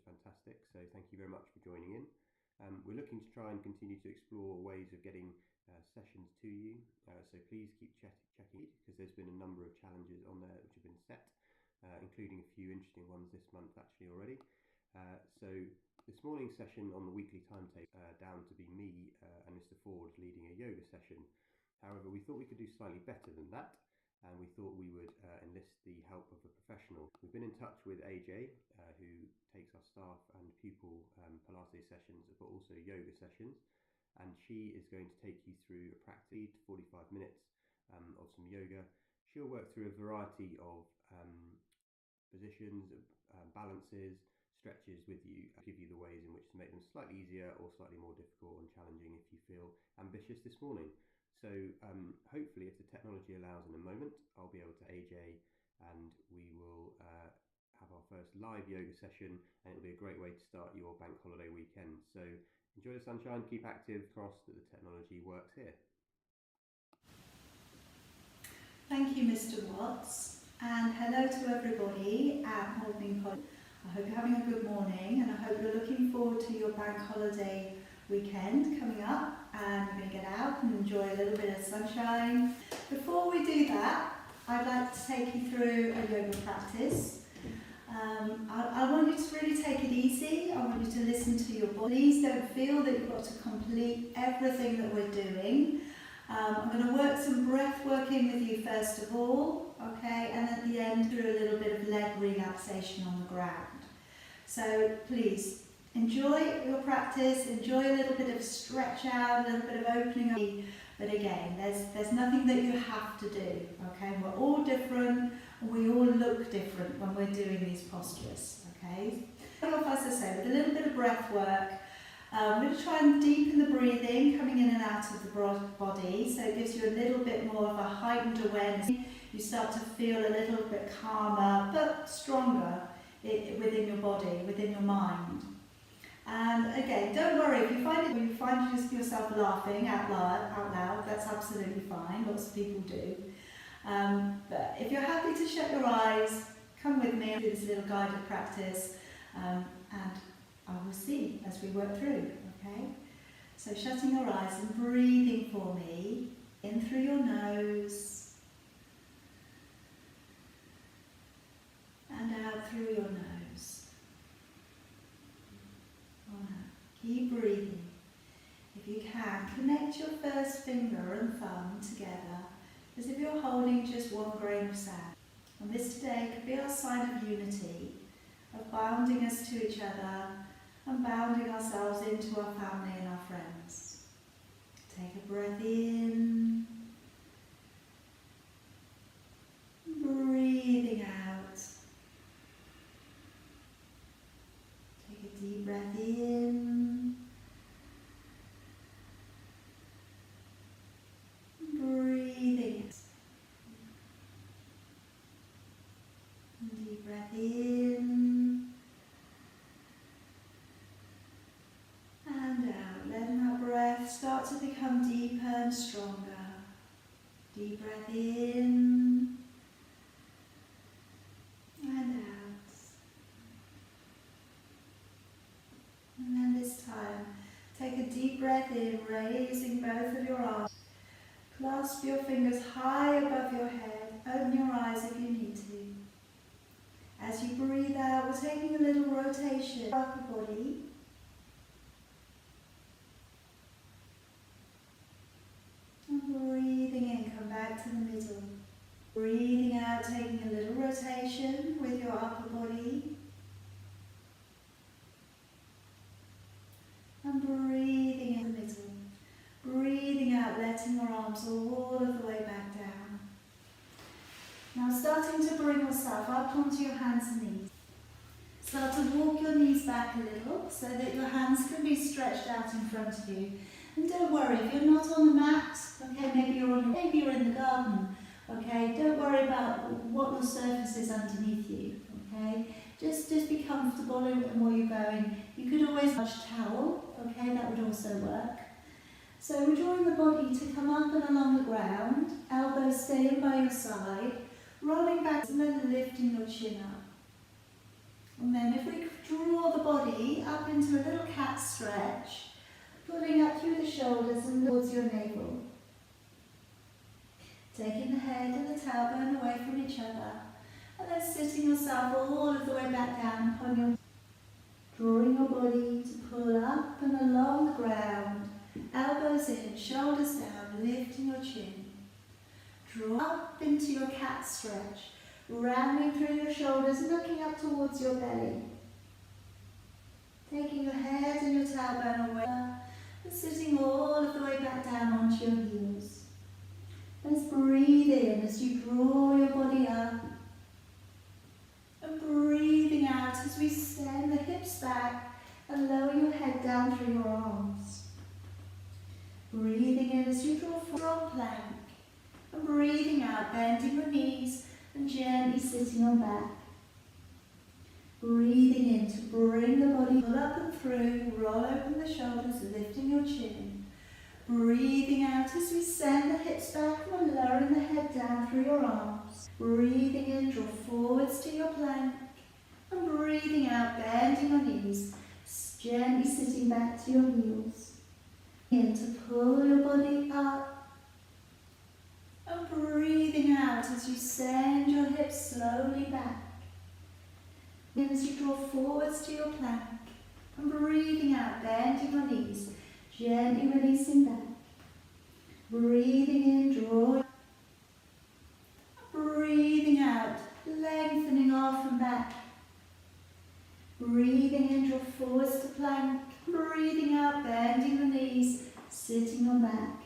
fantastic, so thank you very much for joining in. We're looking to try and continue to explore ways of getting sessions to you, so please keep checking because there's been a number of challenges on there which have been set, including a few interesting ones this month actually already. So this morning's session on the weekly timetable down to be me and Mr. Ford leading a yoga session. However, we thought we could do slightly better than that, and we thought we would enlist the help of a professional. We've been in touch with AJ, who takes our staff and pupil Pilates sessions, but also yoga sessions, and she is going to take you through a practice to 45 minutes of some yoga. She'll work through a variety of positions, balances, stretches with you, give you the ways in which to make them slightly easier or slightly more difficult and challenging if you feel ambitious this morning. So hopefully, if the technology allows in a moment, I'll be able to AJ and we will have our first live yoga session, and it'll be a great way to start your bank holiday weekend. So enjoy the sunshine, keep active, cross that the technology works here. Thank you, Mr. Watts, and hello to everybody at Morning Pod. I hope you're having a good morning, and I hope you're looking forward to your bank holiday weekend coming up, and you're going to get out and enjoy a little bit of sunshine. Before we do that, I'd like to take you through a yoga practice. I want you to really take it easy. I want you to listen to your body. Please don't feel that you've got to complete everything that we're doing. I'm going to work some breath working with you first of all, okay, and at the end through a little bit of leg relaxation on the ground. So please enjoy your practice, enjoy a little bit of stretch out, a little bit of opening up. But again, there's nothing that you have to do, okay? We're all different, and we all look different when we're doing these postures, okay? As I say, with a little bit of breath work, we're going to try and deepen the breathing, coming in and out of the body, so it gives you a little bit more of a heightened awareness. You start to feel a little bit calmer, but stronger within your body, within your mind. And again, don't worry if you find yourself laughing out loud, that's absolutely fine. Lots of people do. But if you're happy to shut your eyes, come with me and do this little guided practice, and I will see as we work through. Okay? So shutting your eyes and breathing for me in through your nose and out through your nose. Keep breathing. If you can, connect your first finger and thumb together as if you're holding just one grain of sand. And this today could be our sign of unity, of bounding us to each other and bounding ourselves into our family and our friends. Take a breath in, breathing out. Take a deep breath in, breathing out. Deep breath in and out. Letting that breath start to become deeper and stronger. Deep breath in and out. And then this time, take a deep breath in, raising both of your arms. Clasp your fingers high above your head. Open your eyes if you need to. As you breathe out, we're taking a little rotation of the body. And breathing in, come back to the middle. Breathing out, taking a little rotation with your upper body. And breathing in the middle. Breathing out, letting your arms all of the way back down. Now starting to bring yourself up onto your hands and knees. Start to walk your knees back a little so that your hands can be stretched out in front of you. And don't worry, if you're not on the mat, okay, maybe you're in the garden, okay, don't worry about what your surface is underneath you, okay. Just be comfortable in where you're going. You could always touch towel, okay, that would also work. So we're drawing the body to come up and along the ground, elbows staying by your side, rolling back and then lifting your chin up. And then if we draw the body up into a little cat stretch, pulling up through the shoulders and towards your navel. Taking the head and the tailbone away from each other, and then sitting yourself all of the way back down upon your, drawing your body to pull up and along the ground, elbows in, shoulders down, lifting your chin. Draw up into your cat stretch, rounding through your shoulders, looking up towards your belly. Taking your head and your tailbone away, and sitting all of the way back down onto your heels. Let's breathe in as you draw your body up, and breathing out as we send the hips back and lower your head down through your arms. Breathing in as you draw a strong plank, and breathing out, bending your knees and gently sitting on back. Breathing in to bring the body pull up and through, roll open the shoulders, lifting your chin. Breathing out as we send the hips back and lowering the head down through your arms. Breathing in, draw forwards to your plank. And breathing out, bending your knees, gently sitting back to your heels. In to pull your body up. And breathing out as you send your hips slowly back. In as you draw forwards to your plank. And breathing out, bending your knees, gently releasing back. Breathing in, drawing. Breathing out, lengthening off and back. Breathing in, draw forwards to plank. Breathing out, bending the knees, sitting on back.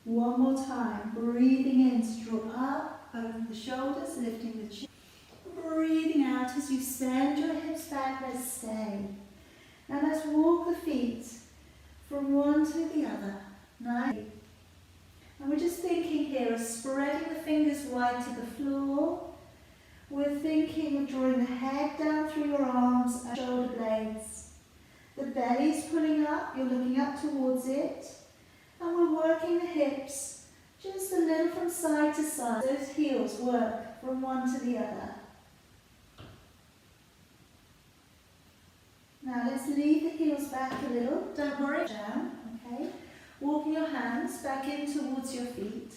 One more time. Breathing in to draw up, over the shoulders, lifting the chin. Breathing out as you send your hips back, let's stay. Now let's walk the feet from one to the other. Nice. And we're just thinking here of spreading the fingers wide to the floor. We're thinking of drawing the head down through your arms and shoulder blades. The belly's pulling up, you're looking up towards it. And we're working the hips just a little from side to side. Those heels work from one to the other. Now let's leave the heels back a little, don't worry, down, okay? Walking your hands back in towards your feet.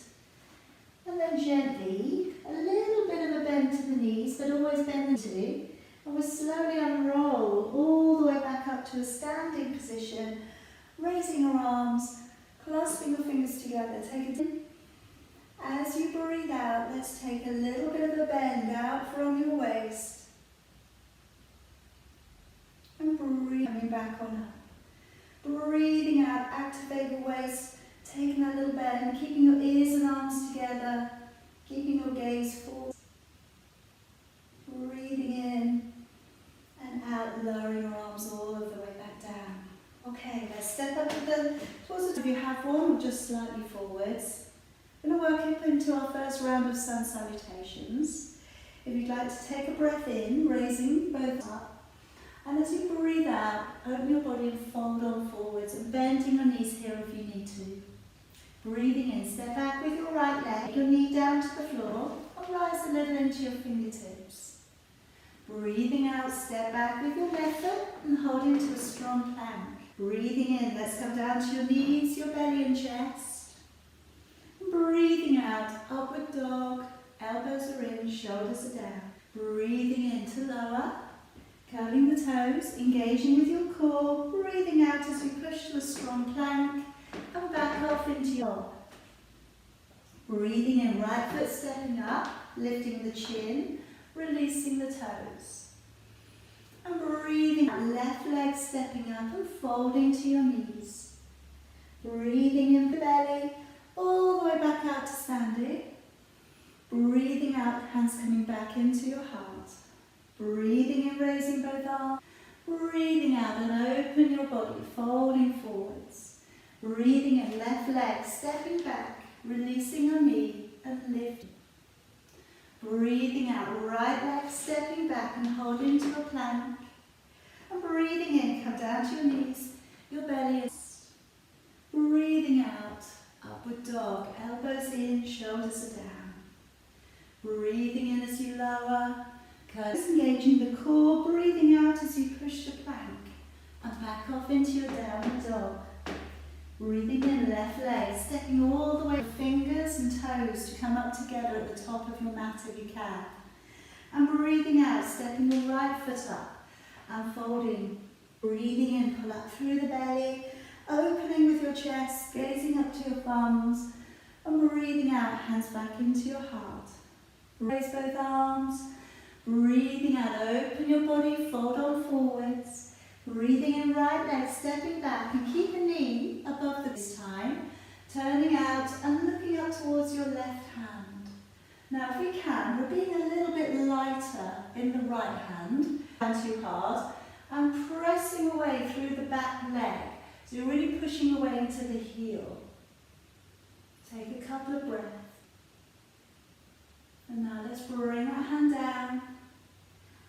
And then gently, a little bit of a bend to the knees, but always bend into. And we'll slowly unroll all the way back up to a standing position, raising your arms, clasping your fingers together. Take it in. As you breathe out, let's take a little bit of a bend out from your waist. And breathe, coming back on up. Breathing out, activate the waist, taking that little bend, keeping your ears and arms together, keeping your gaze forward. Breathing in and out, lowering your arms all of the way back down. Okay, let's step up to the towards the, if you have one, or just slightly forwards. We're going to work up into our first round of sun salutations. If you'd like to take a breath in, raising both up. And as you breathe out, open your body and fold on forwards and bending your knees here if you need to. Breathing in, step back with your right leg, your knee down to the floor and rise a little into your fingertips. Breathing out, step back with your left foot and hold into a strong plank. Breathing in, let's come down to your knees, your belly and chest. Breathing out, upward dog, elbows are in, shoulders are down. Breathing in to lower. Curling the toes, engaging with your core, breathing out as we push to a strong plank and back off into your dog. Breathing in, right foot stepping up, lifting the chin, releasing the toes. And breathing out, left leg stepping up and folding to your knees. Breathing in the belly, all the way back out to standing. Breathing out, hands coming back into your heart. Breathing in, raising both arms. Breathing out and open your body, folding forwards. Breathing in, left leg stepping back, releasing your knee and lifting. Breathing out, right leg stepping back and holding to a plank. And breathing in, come down to your knees, your belly is. Breathing out, upward dog, elbows in, shoulders are down. Breathing in as you lower. Just engaging the core, breathing out as you push the plank and back off into your downward dog. Breathing in, left leg, stepping all the way, fingers and toes to come up together at the top of your mat if you can. And breathing out, stepping your right foot up and folding. Breathing in, pull up through the belly, opening with your chest, gazing up to your thumbs, and breathing out, hands back into your heart. Raise both arms, breathing out, open your body, fold on forwards. Breathing in, right leg, stepping back, and keep a knee above this time, turning out and looking up towards your left hand. Now if we can, we're being a little bit lighter in the right hand, and too hard, and pressing away through the back leg. So you're really pushing away into the heel. Take a couple of breaths. And now let's bring our hand down,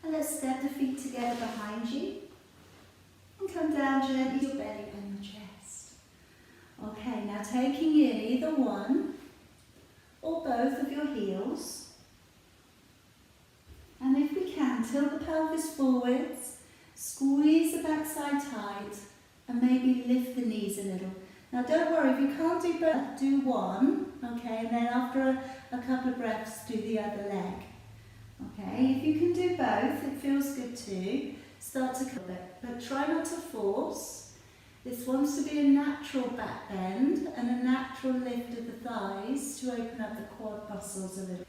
and let's step the feet together behind you. And come down gently to your belly and your chest. Okay, now taking in either one or both of your heels. And if we can, tilt the pelvis forwards, squeeze the backside tight, and maybe lift the knees a little. Now don't worry, if you can't do both, do one, okay, and then after a couple of breaths, do the other leg. Okay, if you can do both, it feels good too. Start to cover it, but try not to force. This wants to be a natural back bend and a natural lift of the thighs to open up the quad muscles a little.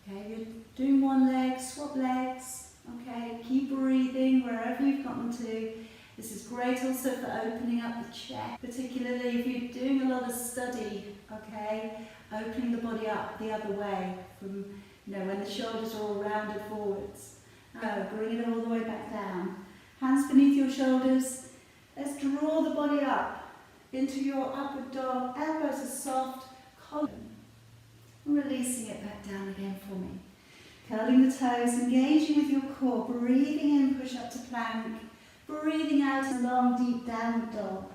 Okay, you're doing one leg, swap legs. Okay, keep breathing wherever you've gotten to. This is great also for opening up the chest, particularly if you're doing a lot of study. Okay, opening the body up the other way from, when the shoulders are all rounded forwards. Bring it all the way back down. Hands beneath your shoulders. Let's draw the body up into your upward dog. Elbows are soft, collar. Releasing it back down again for me. Curling the toes, engaging with your core. Breathing in, push up to plank. Breathing out, a long, deep downward dog.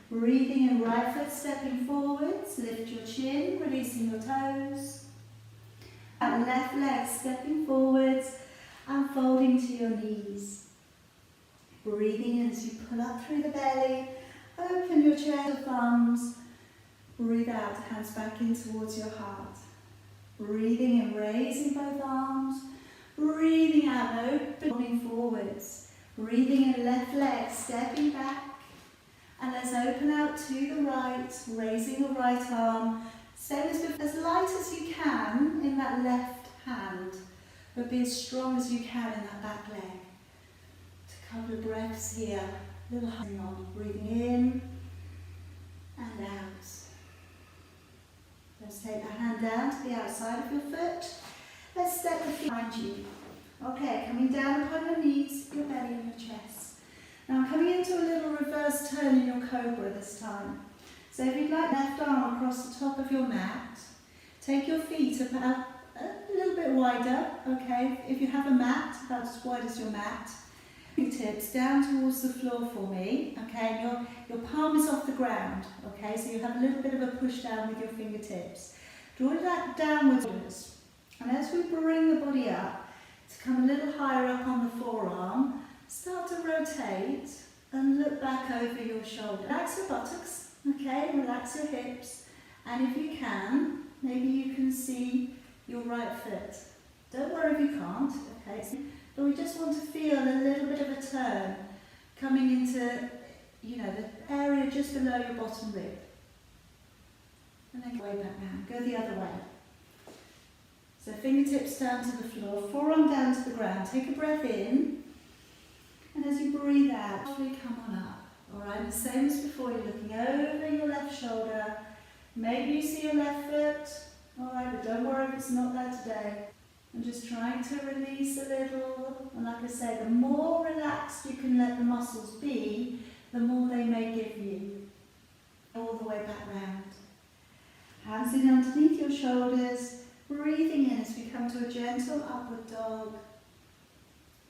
Breathing in, right foot stepping forwards. Lift your chin, releasing your toes. And left leg stepping forwards and folding to your knees. Breathing in as you pull up through the belly, open your chest to thumbs. Breathe out, hands back in towards your heart. Breathing in, raising both arms. Breathing out, opening forwards. Breathing in, left leg stepping back. And let's open out to the right, raising your right arm. Same as light as you can in that left hand, but be as strong as you can in that back leg. A couple of breaths here, a little hang on, breathing in and out. Let's take the hand down to the outside of your foot. Let's step the feet behind you. Okay, coming down upon your knees, your belly and your chest. Now I'm coming into a little reverse turn in your cobra this time. So if you'd like, left arm across the top of your mat, take your feet about a little bit wider, okay? If you have a mat, about as wide as your mat. Fingertips down towards the floor for me, okay? And your palm is off the ground, okay? So you have a little bit of a push down with your fingertips. Draw that downwards. And as we bring the body up, to come a little higher up on the forearm, start to rotate and look back over your shoulder. Relax your buttocks. Okay, relax your hips, and if you can, maybe you can see your right foot. Don't worry if you can't, okay? But we just want to feel a little bit of a turn coming into, the area just below your bottom rib. And then go way back down, go the other way. So fingertips down to the floor, forearm down to the ground. Take a breath in, and as you breathe out, slowly come on up. Alright, the same as before, you're looking over your left shoulder. Maybe you see your left foot. Alright, but don't worry if it's not there today. And just trying to release a little. And like I say, the more relaxed you can let the muscles be, the more they may give you. All the way back round. Hands in underneath your shoulders. Breathing in as we come to a gentle upward dog.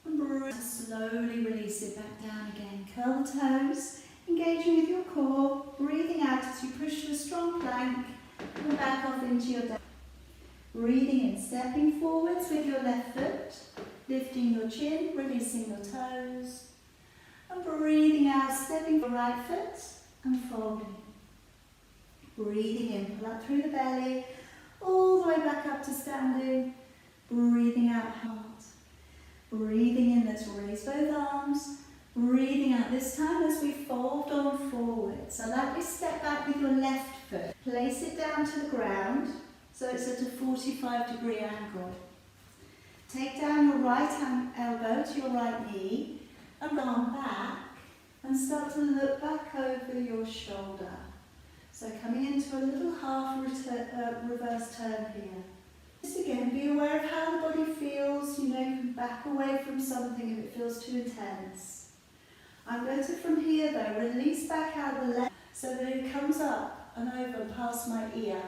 And breathe. Slowly release it back down again. Curl the toes, engaging with your core. Breathing out as you push to a strong plank and back off into your down. Breathing in, stepping forwards with your left foot, lifting your chin, releasing your toes. And breathing out, stepping your right foot and folding. Breathing in, pull up through the belly, all the way back up to standing. Breathing out, heart. Breathing in, let's raise both arms. Breathing out this time as we fold on forward. So lightly step back with your left foot. Place it down to the ground so it's at a 45-degree angle. Take down your right elbow to your right knee and arm back and start to look back over your shoulder. So coming into a little half reverse turn here. Just again, be aware of how the body feels. You know, you can back away from something if it feels too intense. I'm going to, from here though, release back out the left so that it comes up and over past my ear.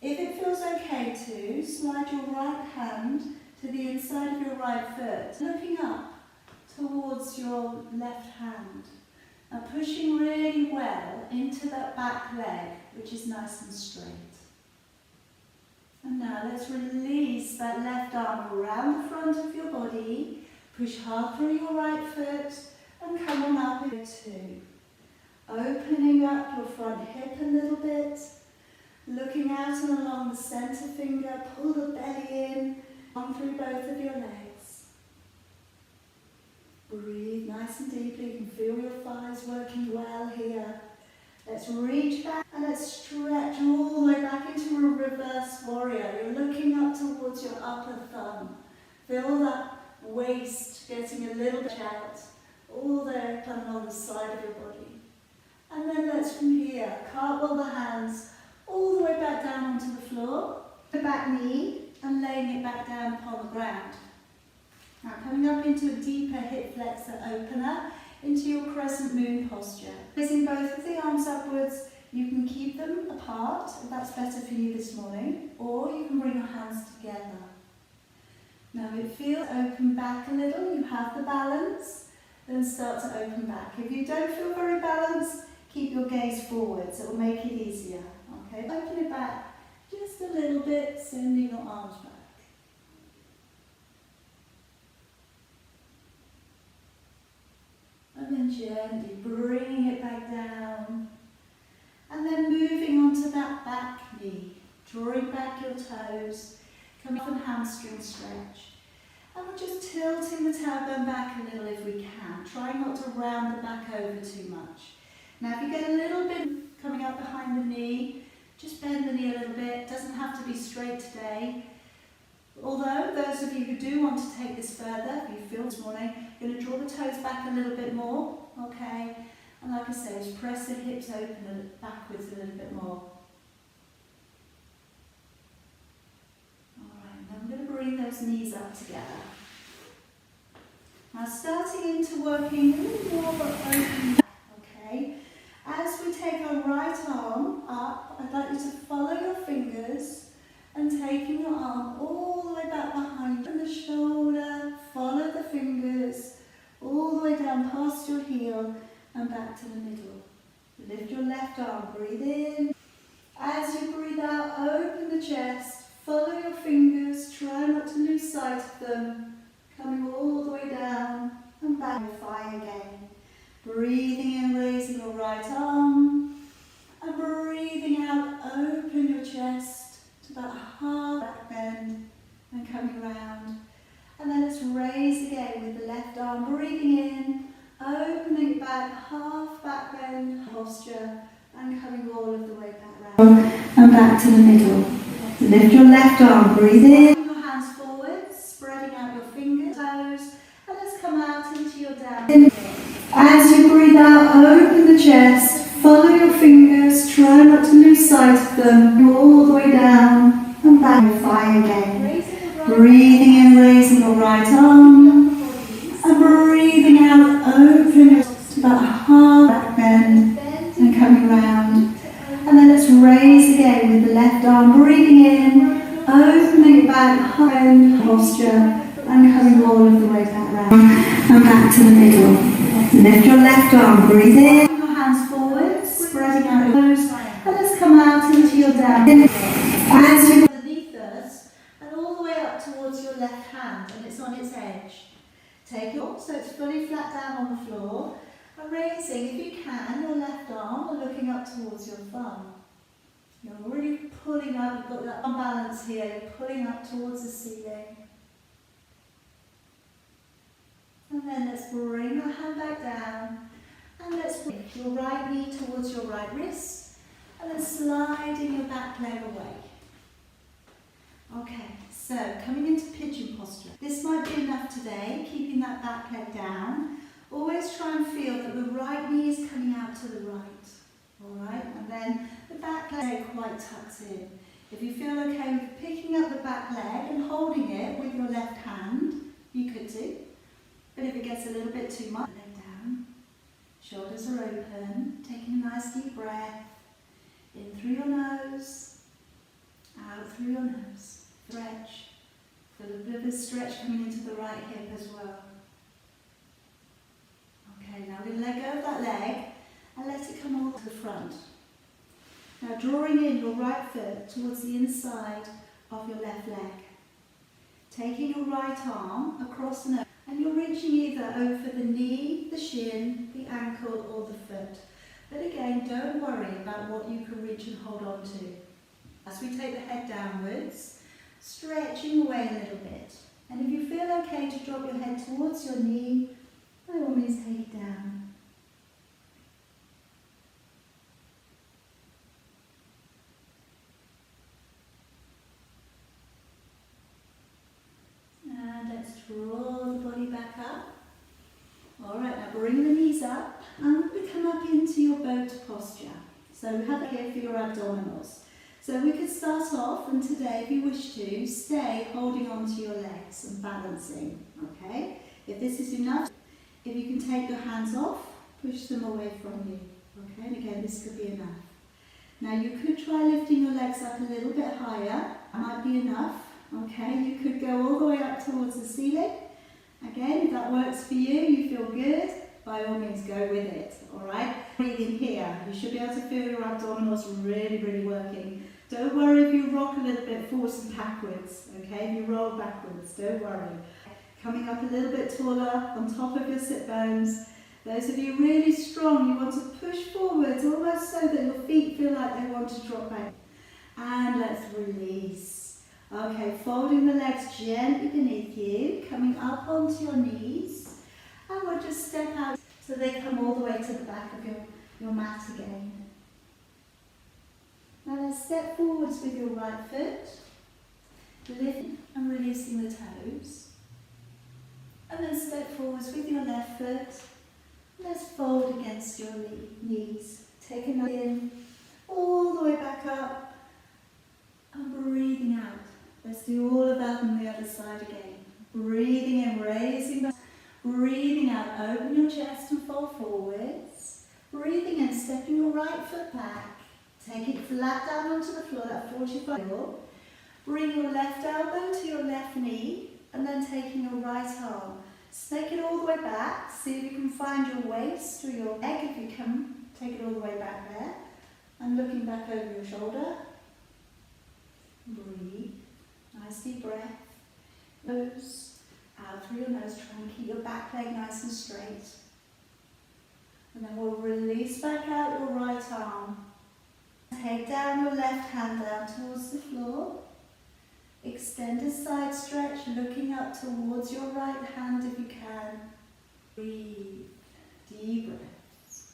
If it feels okay to, slide your right hand to the inside of your right foot, looking up towards your left hand. Now pushing really well into that back leg, which is nice and straight. And now let's release that left arm around the front of your body, push hard through your right foot, and come on up here too. Opening up your front hip a little bit, looking out and along the centre finger, pull the belly in, on through both of your legs. Breathe nice and deeply, you can feel your thighs working well here. Let's reach back and let's stretch all the way back into a reverse warrior. You're looking up towards your upper thumb. Feel that waist getting a little bit out, all there coming on the side of your body. And then let's from here, cartwheel the hands all the way back down onto the floor, the back knee, and laying it back down upon the ground. Now coming up into a deeper hip flexor opener, into your crescent moon posture. Raising both of the arms upwards, you can keep them apart, if that's better for you this morning, or you can bring your hands together. Now it feels open back a little, you have the balance, then start to open back. If you don't feel very balanced, keep your gaze forwards, it will make it easier. Okay, open it back just a little bit, sending your arms back. And then gently bringing it back down. And then moving onto that back knee, drawing back your toes, coming up and hamstring stretch. And we're just tilting the tailbone back a little if we can. Try not to round the back over too much. Now if you get a little bit coming up behind the knee, just bend the knee a little bit. It doesn't have to be straight today. Although those of you who do want to take this further, if you feel this morning, you're going to draw the toes back a little bit more, okay? And like I say, just press the hips open and backwards a little bit more. Alright, now I'm going to bring those knees up together. Now starting into working a little more open back, okay? As we take our right arm up, I'd like you to follow your fingers and taking your arm all the way back behind you, the shoulder, follow the fingers, all the way down past your heel and back to the middle. Lift your left arm, breathe in. As you breathe out, open the chest, follow your fingers, try not to lose sight of them, coming all the way down and back. Fire again. Breathing in, raising your right arm, and breathing out, open your chest to that hard back bend and coming around. And then let's raise again with the left arm, breathing in, opening it back, half back bend posture, and coming all of the way back round and back to the middle. Lift your left arm, breathe in, your hands forward, spreading out your fingers, toes, and let's come out into your down. As you breathe out, open the chest, follow your fingers, try not to lose sight of them, all the way down and back. Fire again. Breathing in, raising your right arm, and breathing out, open your to that hard back bend and coming round. And then let's raise again with the left arm, breathing in, opening back, bend posture, and coming all of the way back round and back to the middle. Lift your left arm, breathe in, your hands forward, spreading out your toes, and let's come out into your down. As you underneath us, towards your left hand and it's on its edge. Take it so it's fully flat down on the floor. And raising, if you can, your left arm and looking up towards your thumb. You're really pulling up, you've got that balance here, you're pulling up towards the ceiling. And then let's bring your hand back down. And let's bring your right knee towards your right wrist. And then sliding your back leg away. Okay, so coming into pigeon posture. This might be enough today, keeping that back leg down. Always try and feel that the right knee is coming out to the right. Alright, and then the back leg quite tucks in. If you feel okay with picking up the back leg and holding it with your left hand, you could do. But if it gets a little bit too much, leg down. Shoulders are open, taking a nice deep breath. In through your nose, out through your nose. Stretch. Feel a bit of a stretch coming into the right hip as well. Okay, now we're going to let go of that leg and let it come all to the front. Now drawing in your right foot towards the inside of your left leg. Taking your right arm across the nose and you're reaching either over the knee, the shin, the ankle or the foot. But again, don't worry about what you can reach and hold on to. As we take the head downwards, stretching away a little bit. And if you feel okay to drop your head towards your knee, by all means take it down. And let's draw the body back up. Alright, now bring the knees up and we come up into your boat posture. So we have it here for your abdominals. So we could start off, and today if you wish to, stay holding on to your legs and balancing, okay? If this is enough, if you can take your hands off, push them away from you, okay? And again, this could be enough. Now you could try lifting your legs up a little bit higher, that might be enough, okay? You could go all the way up towards the ceiling. Again, if that works for you, you feel good, by all means go with it, alright? Breathing here, you should be able to feel your abdominals really, really working. Don't worry if you rock a little bit forwards and backwards, okay? If you roll backwards, don't worry. Coming up a little bit taller on top of your sit bones. Those of you really strong, you want to push forwards almost so that your feet feel like they want to drop back. And let's release. Okay, folding the legs gently beneath you, coming up onto your knees. And we'll just step out so they come all the way to the back of your mat again. Now let's step forwards with your right foot, lifting and releasing the toes. And then step forwards with your left foot. Let's fold against your knees. Take another in, all the way back up, and breathing out. Let's do all of that on the other side again. Breathing in, raising back. Breathing out, open your chest and fold forwards. Breathing in, stepping your right foot back. Take it flat down onto the floor, that 45 angle. Bring your left elbow to your left knee and then taking your right arm. Snake it all the way back. See if you can find your waist or your leg. If you can, take it all the way back there. And looking back over your shoulder. Breathe. Nice deep breath. Nose. Out through your nose. Try and keep your back leg nice and straight. And then we'll release back out your right arm. Take down your left hand down towards the floor. Extend a side stretch, looking up towards your right hand if you can. Breathe. Deep breaths.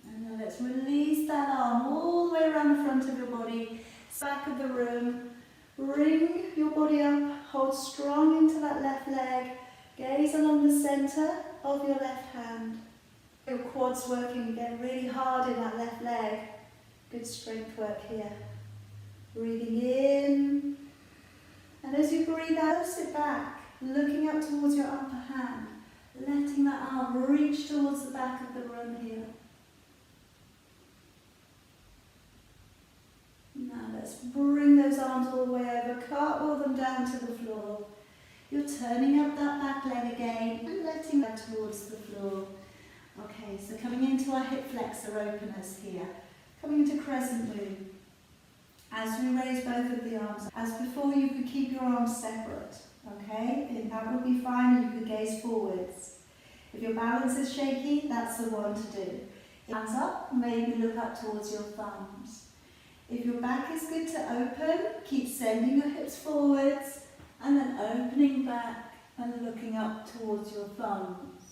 And now let's release that arm all the way around the front of your body, back of the room. Bring your body up, hold strong into that left leg. Gaze along the centre of your left hand. Your quads working again really hard in that left leg. Good strength work here. Breathing in. And as you breathe out, sit back, looking up towards your upper hand. Letting that arm reach towards the back of the room here. Now let's bring those arms all the way over, cartwheel them down to the floor. You're turning up that back leg again and letting that towards the floor. Okay, so coming into our hip flexor openers here. Coming into crescent moon. As As we raise both of the arms, as before, you could keep your arms separate, okay? And that would be fine, and you could gaze forwards. If your balance is shaky, that's the one to do. Hands up, maybe look up towards your thumbs. If your back is good to open, keep sending your hips forwards and then opening back and looking up towards your thumbs.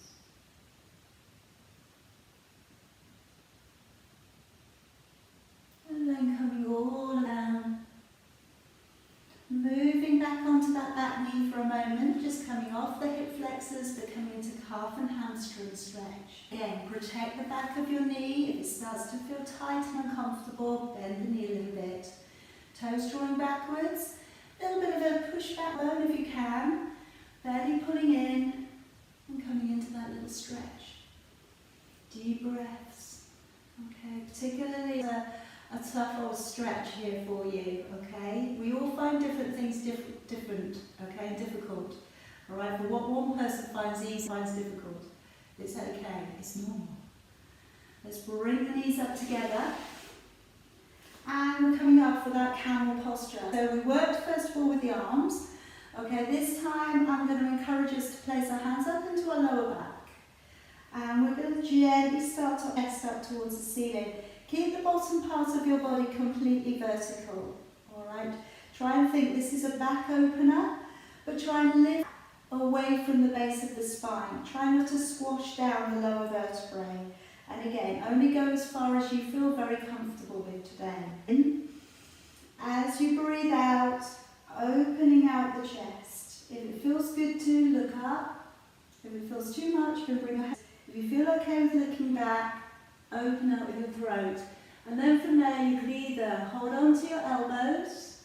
And then coming all down. Moving back onto that back knee for a moment, just coming off the hip flexors but coming into calf and hamstring stretch. Again, protect the back of your knee. If it starts to feel tight and uncomfortable, bend the knee a little bit. Toes drawing backwards, a little bit of a push back bone if you can. Belly pulling in and coming into that little stretch. Deep breaths. Okay, particularly a tough old stretch here for you, okay? We all find different things different, okay, and difficult. All right, but what one person finds easy, finds difficult. It's okay, it's normal. Let's bring the knees up together. And we're coming up for that camel posture. So we worked first of all with the arms. Okay, this time I'm going to encourage us to place our hands up into our lower back. And we're going to gently start to chest up towards the ceiling. Keep the bottom part of your body completely vertical, all right? Try and think this is a back opener, but try and lift away from the base of the spine. Try not to squash down the lower vertebrae. And again, only go as far as you feel very comfortable with today. As you breathe out, opening out the chest. If it feels good to, look up. If it feels too much, you can bring your head. If you feel okay with looking back, open up with your throat. And then from there you could either hold on to your elbows,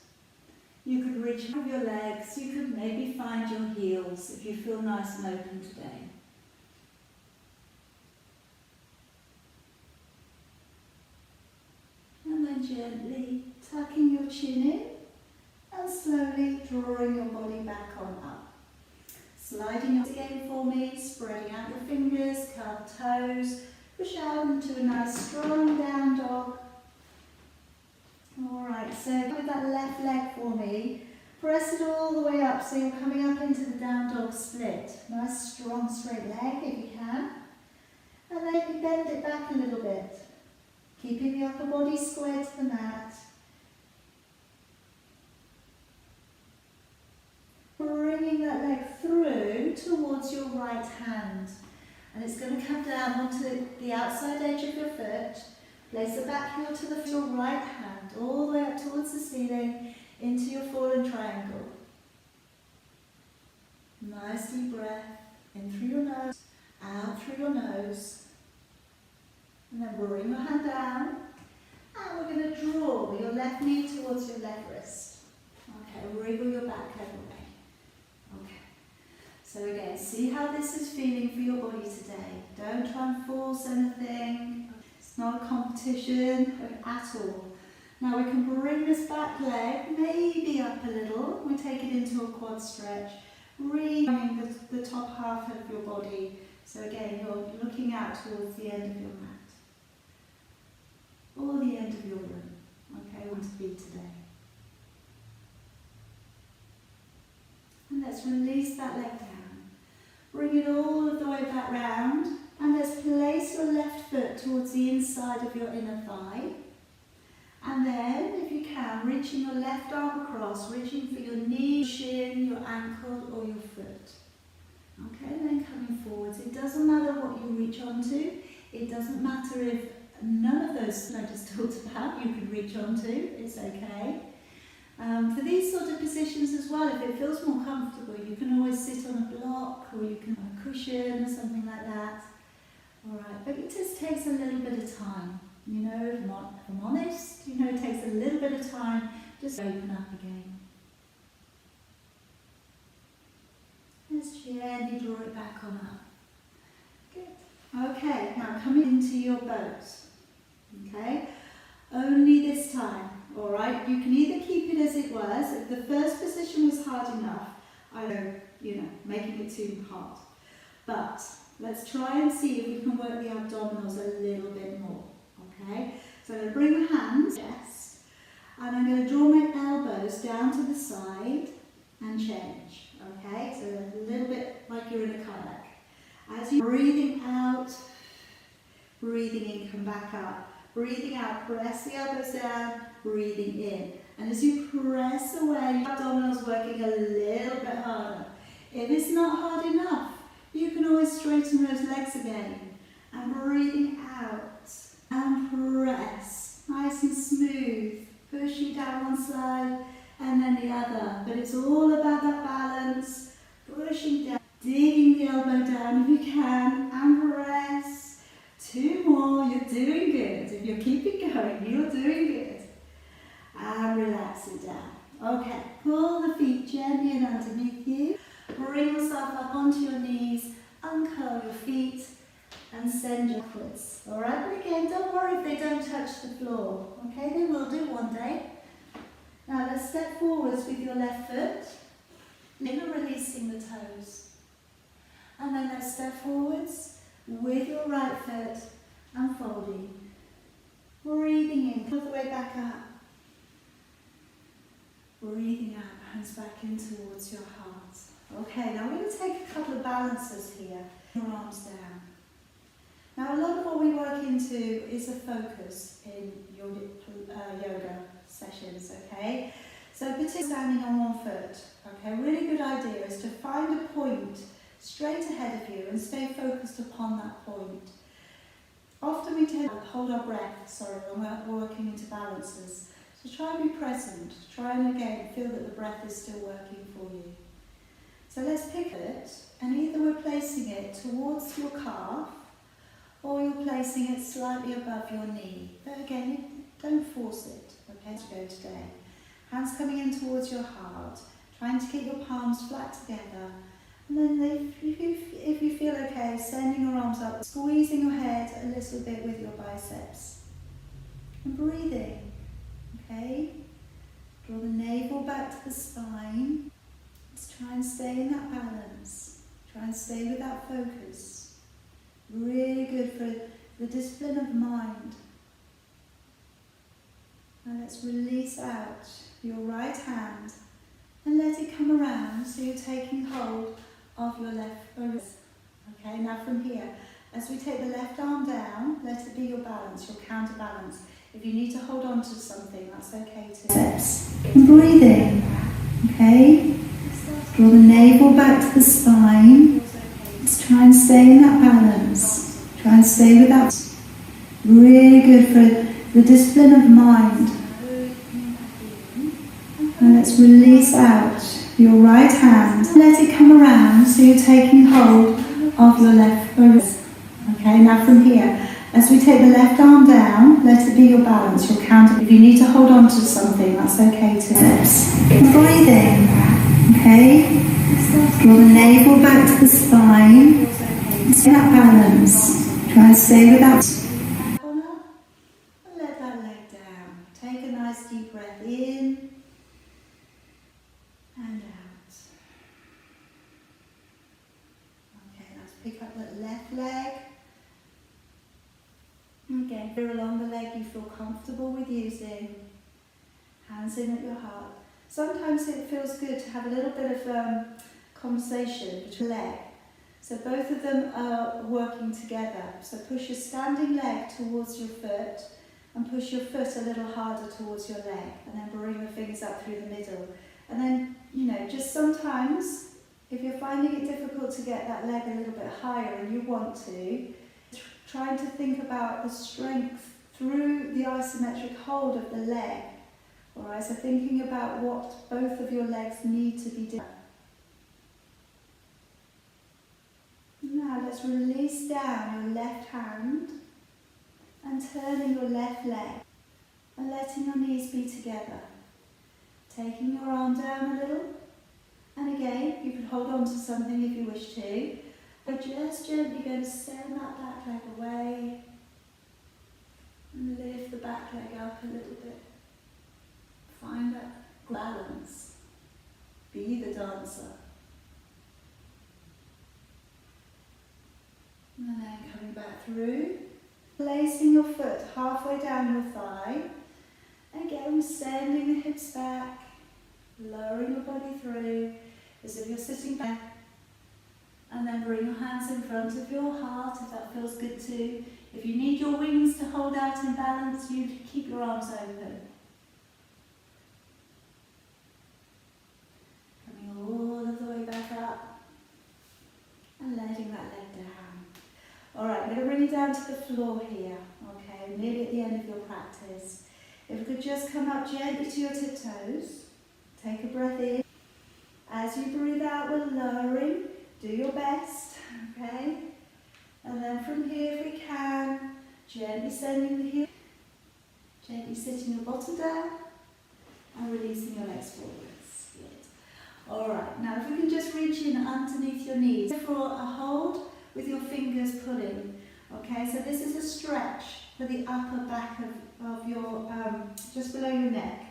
you could reach out with your legs, you could maybe find your heels if you feel nice and open today. And then gently tucking your chin in and slowly drawing your body back on up. Sliding your again for me, spreading out your fingers, curved toes. Push out into a nice strong down dog. Alright, so with that left leg for me, press it all the way up so you're coming up into the down dog split. Nice strong straight leg if you can. And then you bend it back a little bit. Keeping the upper body square to the mat. Bringing that leg through towards your right hand. And it's going to come down onto the outside edge of your foot. Place the back heel to your right hand, all the way up towards the ceiling, into your fallen triangle. Nice deep breath, in through your nose, out through your nose. And then bring your hand down. And we're going to draw your left knee towards your left wrist. Okay, wriggle your back leg away. Okay. So again, see how this is feeling for your body today. Don't try and force anything. It's not a competition at all. Now we can bring this back leg maybe up a little. We take it into a quad stretch, bringing the top half of your body. So again, you're looking out towards the end of your mat. Or the end of your room. Okay, want to be today. And let's release that leg down. Bring it all of the way back round, and let's place your left foot towards the inside of your inner thigh. And then, if you can, reaching your left arm across, reaching for your knee, shin, your ankle or your foot. Okay, and then coming forwards. It doesn't matter what you reach onto. It doesn't matter if none of those I just talked about you can reach onto. It's okay. For these sort of positions as well, if it feels more comfortable, you can always sit on a block or you can on a cushion or something like that. Alright, but it just takes a little bit of time. You know, if I'm honest, you know, it takes a little bit of time just to open up again. Let's gently draw it back on up. Good. Okay, now coming into your boat. Okay, only this time. Alright, you can either keep it as it was. If the first position was hard enough, I know, making it too hard. But let's try and see if we can work the abdominals a little bit more. Okay, so I'm going to bring the hands, chest, And I'm going to draw my elbows down to the side and change. Okay, so a little bit like you're in a kayak. As you're breathing out, breathing in, come back up. Breathing out, press the elbows down, breathing in. And as you press away, your abdominals working a little bit harder. If it's not hard enough, you can always straighten those legs again. And breathing out, and press. Nice and smooth. Pushing down one side and then the other. But it's all about that balance. Pushing down, digging the elbow down if you can, and press. 2 more, you're doing good. If you're keeping going, you're doing good. And relax it down. Okay, pull the feet gently in underneath you. Bring yourself up onto your knees, uncurl your feet, and send you upwards. Alright, but again, don't worry if they don't touch the floor. Okay, they will do one day. Now let's step forwards with your left foot. Never releasing the toes. And then let's step forwards with your right foot and folding. Breathing in, all the way back up. Breathing out, hands back in towards your heart. Okay, now we're going to take a couple of balances here. Your arms down. Now a lot of what we work into is a focus in your yoga sessions, okay? So particularly standing on one foot, okay? A really good idea is to find a point straight ahead of you and stay focused upon that point. Often we tend to hold our breath, when we're working into balances. So try and be present. Try and again feel that the breath is still working for you. So let's pick it, and either we're placing it towards your calf, or you're placing it slightly above your knee. But again, don't force it, okay, to go today. Hands coming in towards your heart, trying to keep your palms flat together. And then if you feel okay, sending your arms up, squeezing your head a little bit with your biceps. And breathing, okay? Draw the navel back to the spine. Let's try and stay in that balance. Try and stay with that focus. Really good for the discipline of the mind. Now let's release out your right hand and let it come around so you're taking hold of your left wrist. Okay, now from here, as we take the left arm down, let it be your balance, your counterbalance. If you need to hold on to something, that's okay too. Steps. And breathing. Okay? Draw the navel back to the spine. Let's try and stay in that balance. Try and stay with that. Really good for the discipline of the mind. And let's release out your right hand. Let it come around so you're taking hold of your left wrist. Okay, now from here, as we take the left arm down, let it be your balance, your counter. If you need to hold on to something, that's okay too. Steps. Breathing. Okay? Draw the navel back to the spine. Stay that balance. Try and stay with that. Let that leg down. Take a nice deep breath in and out. Okay, let's pick up that left leg. Again, feel along the leg you feel comfortable with using. Hands in at your heart. Sometimes it feels good to have a little bit of conversation between the leg. So both of them are working together. So push your standing leg towards your foot and push your foot a little harder towards your leg, and then bring the fingers up through the middle. And then, just sometimes, if you're finding it difficult to get that leg a little bit higher and you want to, trying to think about the strength through the isometric hold of the leg. Alright, so thinking about what both of your legs need to be doing. Now let's release down your left hand and turning your left leg and letting your knees be together. Taking your arm down a little, and again you can hold on to something if you wish to. But just gently going to send that back leg away and lift the back leg up a little bit. Find that balance. Be the dancer. And then coming back through, placing your foot halfway down your thigh Again, sending the hips back, lowering your body through as if you're sitting back. And then bring your hands in front of your heart if that feels good too. If you need your wings to hold out in balance, you keep your arms open. Coming all of the way back up and letting that leg down. Alright, I'm going to bring you down to the floor here. Okay, nearly at the end of your practice. If you could just come up gently to your tiptoes. Take a breath in. As you breathe out, we're lowering. Do your best, okay? And then from here, if we can, gently sending the heel, gently sitting your bottom down, and releasing your legs forwards. Good. Alright, now if we can just reach in underneath your knees for a hold with your fingers pulling. Okay, so this is a stretch for the upper back of your, just below your neck.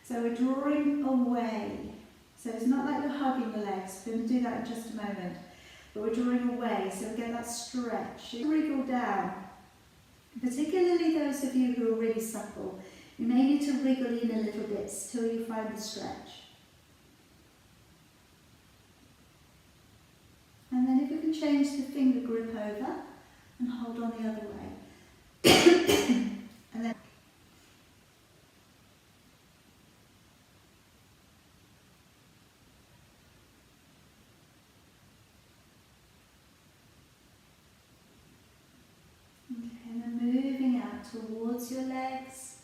So we're drawing away. So it's not like you're hugging the legs, we're going to do that in just a moment. But we're drawing away, so get that stretch. Wriggle down. Particularly those of you who are really supple, you may need to wriggle in a little bit till you find the stretch. And then if you can change the finger grip over and hold on the other way. And then towards your legs,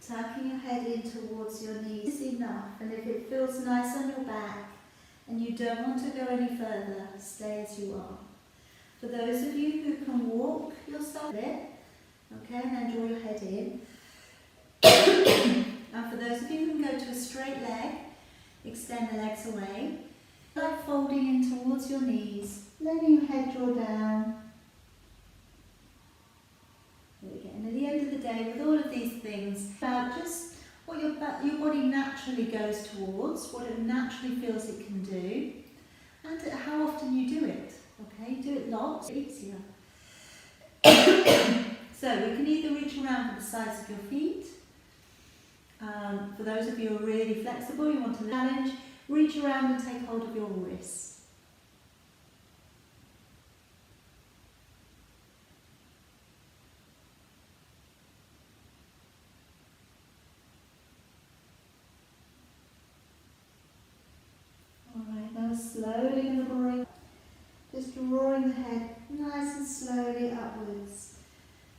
tucking your head in towards your knees is enough, and if it feels nice on your back and you don't want to go any further, stay as you are. For those of you who can walk, you'll start it, okay, and then draw your head in. And for those of you who can go to a straight leg, extend the legs away, like folding in towards your knees, letting your head draw down. And at the end of the day, with all of these things, about just what your body naturally goes towards, what it naturally feels it can do, and how often you do it. Okay, do it lots, easier. So we can either reach around to the sides of your feet. For those of you who are really flexible, you want to challenge, reach around and take hold of your wrists. Slowly going to bring, just drawing the head nice and slowly upwards,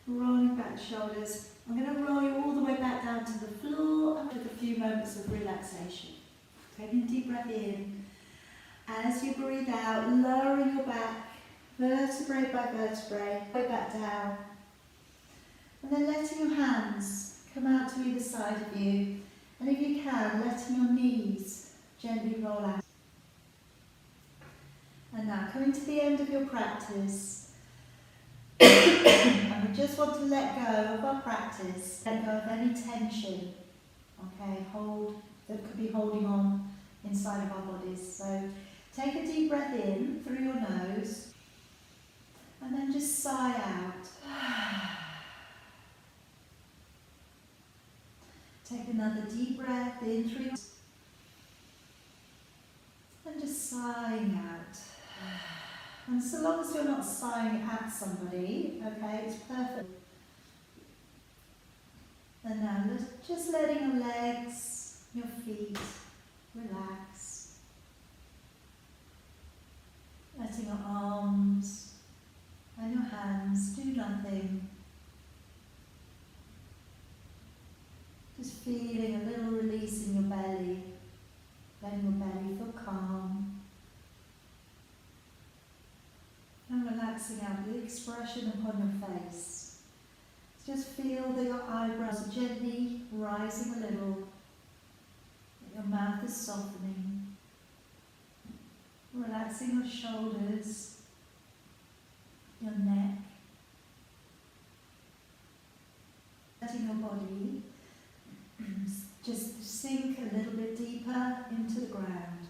rolling back the shoulders. I'm going to roll you all the way back down to the floor and with a few moments of relaxation. Taking a deep breath in. As you breathe out, lowering your back, vertebrae by vertebrae, way back down. And then letting your hands come out to either side of you. And if you can, letting your knees gently roll out. And now coming to the end of your practice, and we just want to let go of our practice, let go of any tension, okay, that could be holding on inside of our bodies. So take a deep breath in through your nose, and then just sigh out. Take another deep breath in through your nose, and just sighing out. And so long as you're not sighing at somebody, okay, it's perfect. And now just letting your legs, your feet relax. Letting your arms and your hands do nothing. Just feeling a little release in your belly. Letting your belly feel calm. And relaxing out the expression upon your face. Just feel that your eyebrows are gently rising a little, that your mouth is softening. Relaxing your shoulders, your neck. Letting your body just sink a little bit deeper into the ground.